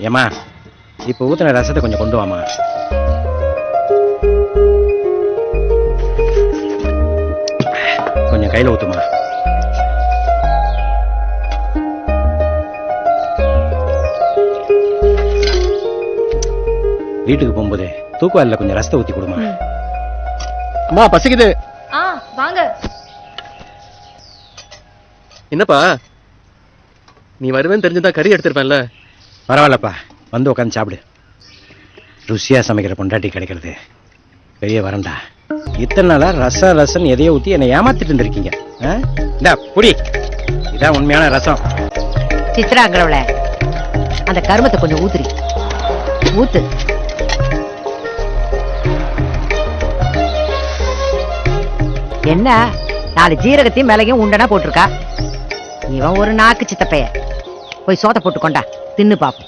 ஏமா இப்போ ஊத்துன ரசத்தை கொஞ்சம் கொண்டு வாமா. கொஞ்சம் கையில ஊத்துமா. வீட்டுக்கு போகும்போது தூக்குவாரில் கொஞ்சம் ரசத்தை ஊத்தி கொடுமா. அம்மா பசிக்குது. வாங்க. என்னப்பா நீ வருவேன்னு தெரிஞ்சுதான் கறி எடுத்திருப்பேன்ல. பரவாயில்லப்பா, வந்து உட்காந்து சாப்பிடு. ருசியா சமைக்கிற பொண்டாட்டி கிடைக்கிறது பெரிய வரண்டா. இத்தனை நாளா ரசம் எதையோ ஊத்தி என்னை ஏமாத்திட்டு இருந்திருக்கீங்க. இந்தா புடி, இதான் உண்மையான ரசம். சித்ராங்கிறவள அந்த கருமத்தை கொஞ்சம் ஊத்துறி ஊத்து. என்ன 4 ஜீரகத்தையும் மிளகையும் உண்டனா போட்டிருக்கா. இவன் ஒரு நாக்கு சித்தப்பைய. போய் சோத்த போட்டு கொண்டா, தின்னு பாப்போம்.